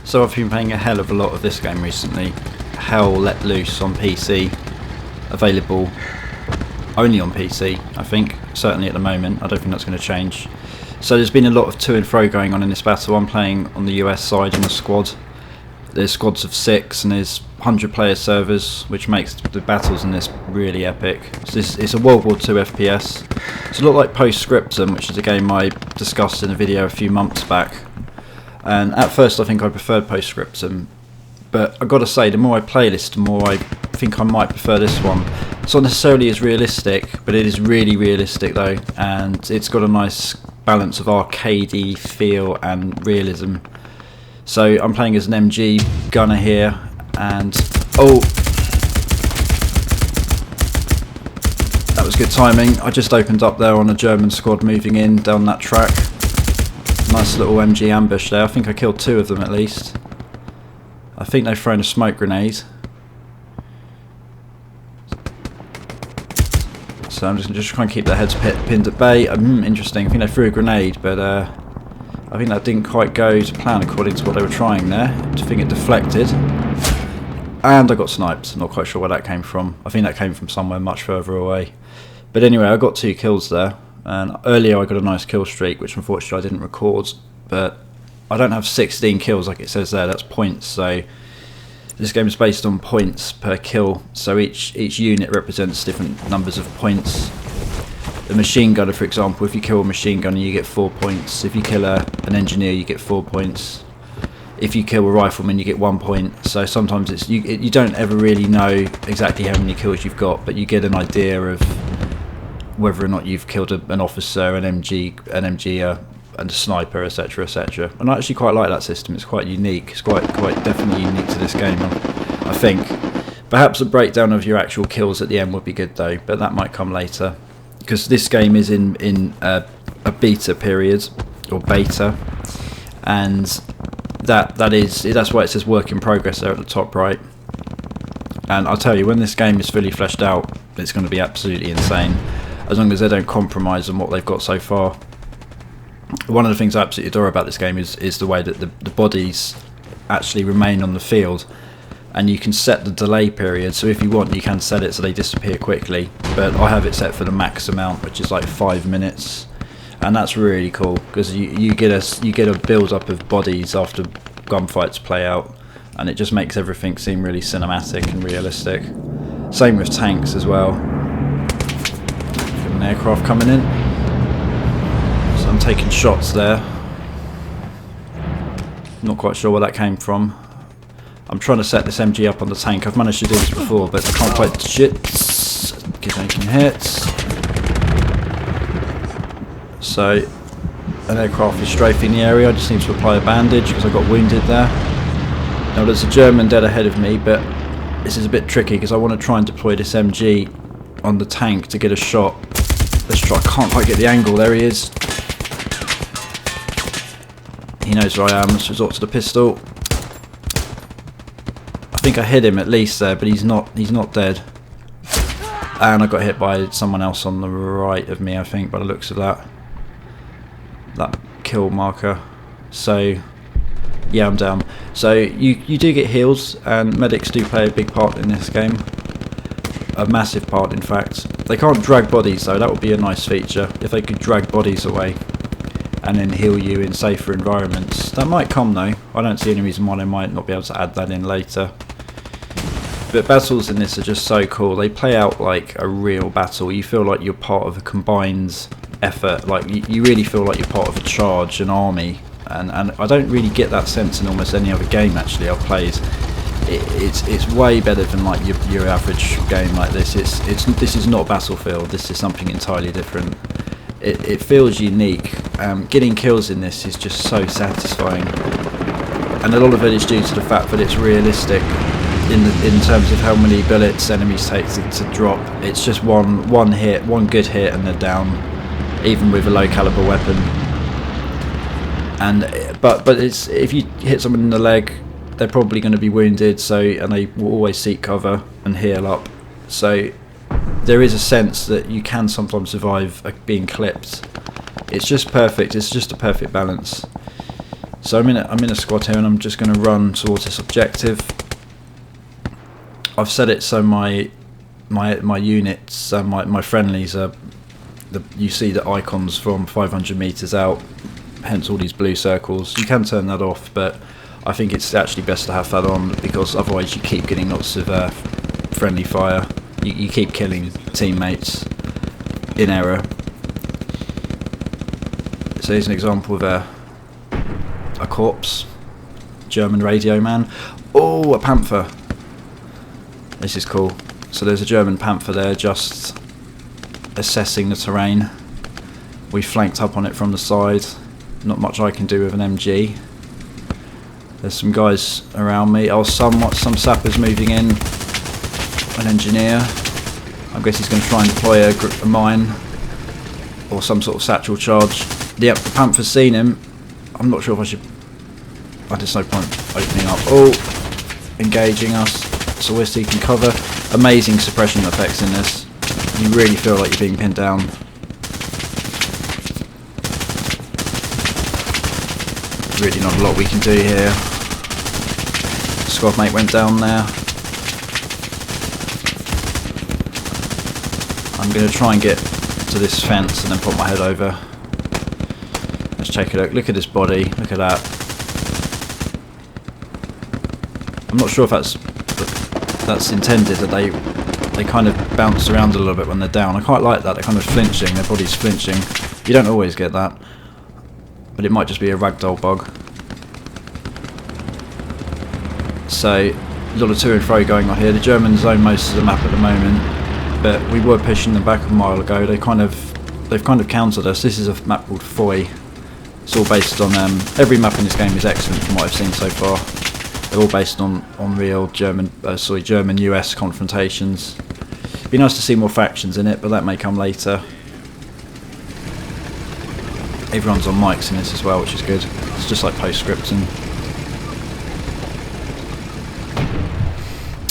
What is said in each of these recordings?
So I've been playing a hell of a lot of this game recently. Hell Let Loose on PC, available only on PC, I think, certainly at the moment. I don't think that's going to change. So there's been a lot of to and fro going on in this battle. I'm playing on the US side in a squad. There's squads of 6 and there's 100 player servers, which makes the battles in this really epic. So it's a World War 2 FPS. It's a lot like Postscriptum, which is a game I discussed in a video a few months back. And at first I think I preferred Postscriptum, but I've got to say, the more I play this, the more I think I might prefer this one. It's not necessarily as realistic, but it is really realistic though, and it's got a nice balance of arcadey feel and realism. So I'm playing as an MG gunner here, and oh, that was good timing. I just opened up there on a German squad moving in down that track. Nice little MG ambush there. I think I killed 2 of them at least. I think they've thrown a smoke grenade. So I'm just trying to keep their heads pinned at bay. Interesting. I think they threw a grenade, but I think that didn't quite go to plan according to what they were trying there. I think it deflected. And I got sniped. I'm not quite sure where that came from. I think that came from somewhere much further away. But anyway, I got 2 kills there. And earlier I got a nice kill streak, which unfortunately I didn't record. But I don't have 16 kills like it says there. That's points. So this game is based on points per kill. So each unit represents different numbers of points. The machine gunner, for example, if you kill a machine gunner, you get 4 points. If you kill an engineer, you get 4 points. If you kill a rifleman, you get 1 point. So sometimes it's you don't ever really know exactly how many kills you've got, but you get an idea of whether or not you've killed an officer, an MG, and a sniper, etc., etc. And I actually quite like that system. It's quite unique. It's quite definitely unique to this game, I think. Perhaps a breakdown of your actual kills at the end would be good though, but that might come later, because this game is in a beta period, or beta, and that's why it says work in progress there at the top right. And I'll tell you, when this game is fully fleshed out, it's going to be absolutely insane, as long as they don't compromise on what they've got so far. One of the things I absolutely adore about this game is the way that the bodies actually remain on the field, and you can set the delay period. So if you want, you can set it so they disappear quickly, but I have it set for the max amount, which is like 5 minutes, and that's really cool because you get a build up of bodies after gunfights play out, and it just makes everything seem really cinematic and realistic. Same with tanks as well. Got an aircraft coming in. So I'm taking shots there. Not quite sure where that came from. I'm trying to set this MG up on the tank. I've managed to do this before, but I can't quite keep making hits. So an aircraft is strafing the area. I just need to apply a bandage because I got wounded there. Now there's a German dead ahead of me, but this is a bit tricky because I want to try and deploy this MG on the tank to get a shot. Let's try. I can't quite get the angle. There he is. He knows where I am. Let's resort to the pistol. I think I hit him at least there, but he's not dead. And I got hit by someone else on the right of me, I think, by the looks of that kill marker. So yeah, I'm down. So you do get heals, and medics do play a big part in this game. A massive part, in fact. They can't drag bodies though. That would be a nice feature if they could drag bodies away and then heal you in safer environments. That might come though. I don't see any reason why they might not be able to add that in later. But battles in this are just so cool. They play out like a real battle. You feel like you're part of a combined effort. Like you really feel like you're part of a charge, an army. And I don't really get that sense in almost any other game actually I've played. It's way better than like your average game like this. This is not Battlefield. This is something entirely different. It feels unique. Getting kills in this is just so satisfying, and a lot of it is due to the fact that it's realistic in terms of how many bullets enemies take to drop. It's just one good hit and they're down, even with a low caliber weapon. And but it's, if you hit someone in the leg, they're probably going to be wounded, and they will always seek cover and heal up. So there is a sense that you can sometimes survive being clipped. It's just perfect. It's just a perfect balance. So I'm in a squad here, and I'm just going to run towards this objective. I've set it so my units, my friendlies are. You see the icons from 500 meters out, hence all these blue circles. You can turn that off, but I think it's actually best to have that on, because otherwise you keep getting lots of friendly fire. You keep killing teammates in error. So here's an example of a corpse, German radio man. Oh, a panther. This is cool. So there's a German panther there, just assessing the terrain. We flanked up on it from the side. Not much I can do with an MG. There's some guys around me. Oh, some sappers moving in. An engineer. I guess he's going to try and deploy a mine or some sort of satchel charge. Yep, the panther's seen him. I'm not sure if I should. There's no point opening up. Oh, engaging us. So we're seeking cover. Amazing suppression effects in this. You really feel like you're being pinned down. Really not a lot we can do here. Squad mate went down there. I'm going to try and get to this fence and then put my head over. Let's take a look. Look at this body. Look at that. I'm not sure if that's intended, that they kind of bounce around a little bit when they're down. I quite like that. They're kind of flinching. Their body's flinching. You don't always get that, but it might just be a ragdoll bug. So a lot of to and fro going on here. The Germans own most of the map at the moment, but we were pushing them back a while ago. They've kind of countered us. This is a map called Foy. It's all based on every map in this game is excellent from what I've seen so far. They're all based on real German-US confrontations. Be nice to see more factions in it, but that may come later. Everyone's on mics in this as well, which is good. It's just like postscripting.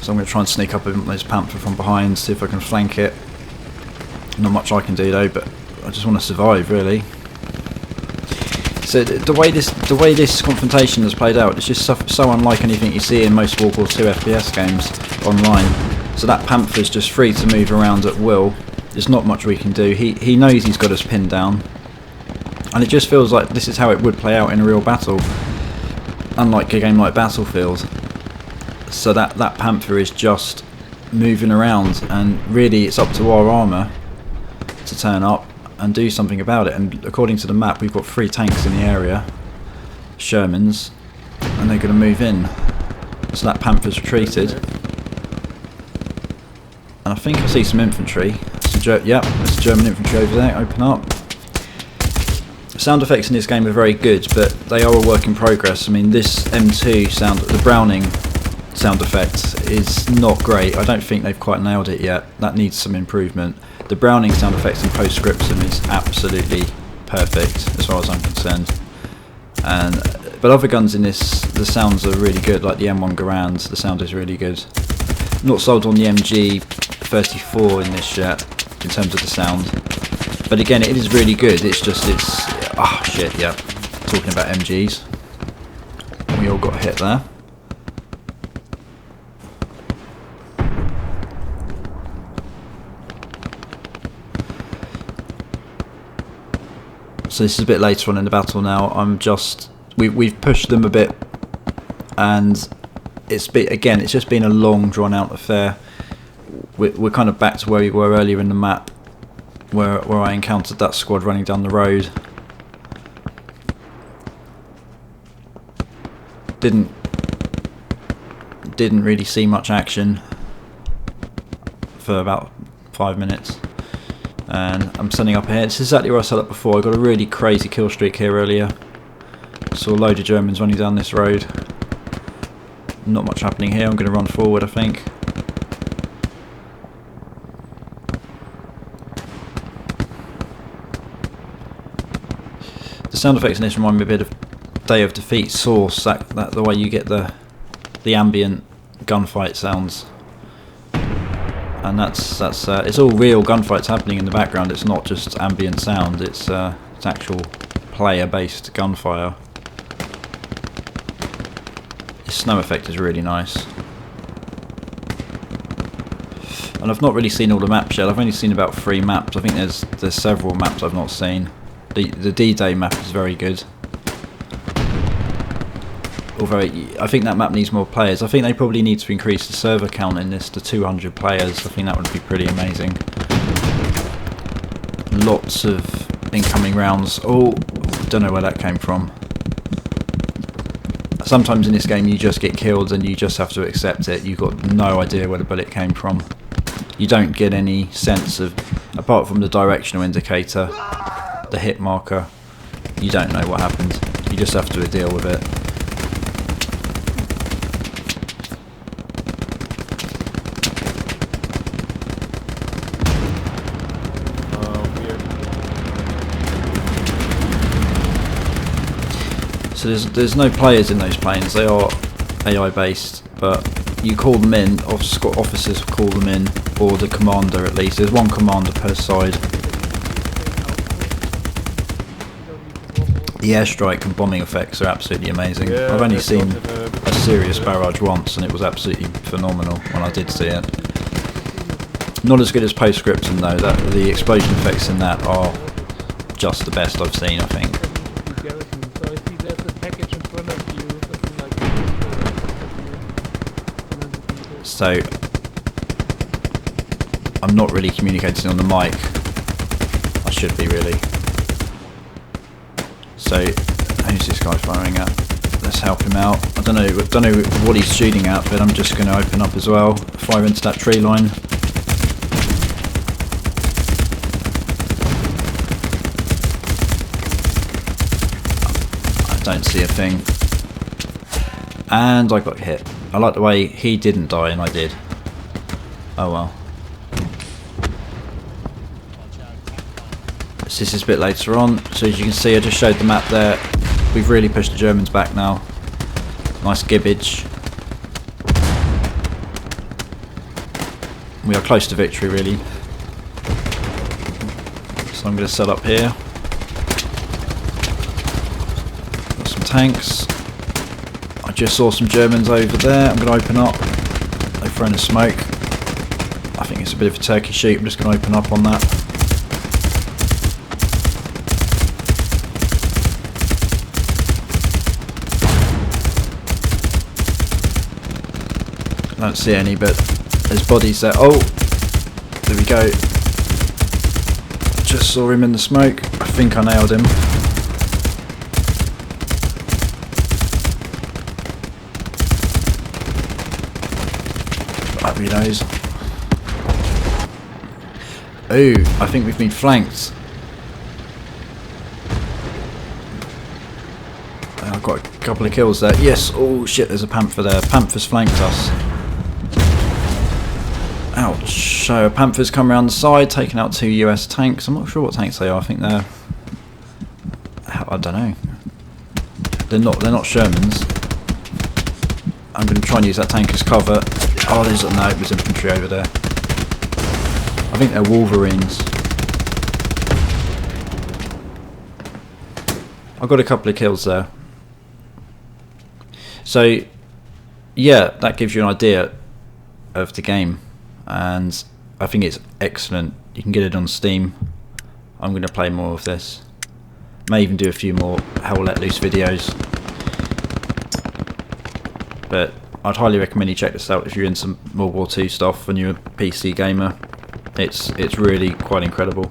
So I'm going to try and sneak up on this panther from behind, see if I can flank it. Not much I can do though, but I just want to survive really. So the way this confrontation has played out, it's just so unlike anything you see in most World War 2 FPS games online. So that panther's just free to move around at will. There's not much we can do. He knows he's got us pinned down, and it just feels like this is how it would play out in a real battle, unlike a game like Battlefield. So that panther is just moving around, and really it's up to our armour to turn up and do something about it. And according to the map, we've got 3 tanks in the area, Shermans, and they're going to move in. So that panther's retreated, and I think I see some infantry. Yep, there's German infantry over there. Open up. Sound effects in this game are very good, but they are a work in progress. I mean, this M2 sound, the Browning sound effect, is not great. I don't think they've quite nailed it yet. That needs some improvement. The Browning sound effects in postscriptum is absolutely perfect as far as I'm concerned. But other guns in this, the sounds are really good, like the M1 Garand, the sound is really good. Not sold on the MG34 in this yet, in terms of the sound. But again, it is really good, it's ah shit, yeah. Talking about MGs. We all got hit there. So this is a bit later on in the battle now. We've pushed them a bit, and it's just been a long drawn out affair. We're kind of back to where we were earlier in the map, where I encountered that squad running down the road. Didn't really see much action for about 5 minutes. And I'm setting up here. This is exactly where I set up before. I got a really crazy kill streak here earlier. Saw a load of Germans running down this road. Not much happening here. I'm going to run forward, I think. The sound effects in this remind me a bit of Day of Defeat Source. That the way you get the ambient gunfight sounds. And that's it's all real gunfights happening in the background. It's not just ambient sound. It's actual player-based gunfire. The snow effect is really nice. And I've not really seen all the maps yet. I've only seen about 3 maps. I think there's several maps I've not seen. The D-Day map is very good. Although I think that map needs more players. I think they probably need to increase the server count in this to 200 players. I think that would be pretty amazing. Lots of incoming rounds. Oh, don't know where that came from. Sometimes in this game you just get killed and you just have to accept it. You've got no idea where the bullet came from. You don't get any sense of, apart from the directional indicator, the hit marker, you don't know what happened. You just have to deal with it. So there's no players in those planes. They are AI based, but you call them in, officers call them in, or the commander at least. There's one commander per side. The airstrike and bombing effects are absolutely amazing. Yeah, I've only seen a serious barrage once and it was absolutely phenomenal when I did see it. Not as good as Postscriptum though. The explosion effects in that are just the best I've seen, I think. So I'm not really communicating on the mic. I should be really. So who's this guy firing at? Let's help him out. I don't know what he's shooting at, but I'm just going to open up as well. Fire into that tree line. I don't see a thing. And I got hit. I like the way he didn't die and I did. Oh well. So this is a bit later on. So as you can see, I just showed the map there. We've really pushed the Germans back now. Nice gibbage. We are close to victory really. So I'm going to set up here. Got some tanks. I just saw some Germans over there. I'm going to open up. They've thrown a smoke. I think it's a bit of a turkey shoot. I'm just going to open up on that. I don't see any, but there's bodies there. Oh, there we go. Just saw him in the smoke. I think I nailed him. Happy days. Oh, I think we've been flanked. I've got a couple of kills there. Yes. Oh shit, there's a panther there. Panther's flanked us. Ouch. So Panther's come around the side, taking out 2 US tanks. I'm not sure what tanks they are. I think they're... I don't know. They're not Shermans. I'm going to try and use that tank as cover. Oh, there's infantry over there. I think they're Wolverines. I got a couple of kills there. So, yeah, that gives you an idea of the game. And I think it's excellent. You can get it on Steam. I'm going to play more of this. May even do a few more Hell Let Loose videos. But I'd highly recommend you check this out if you're into some World War II stuff and you're a PC gamer. It's really quite incredible.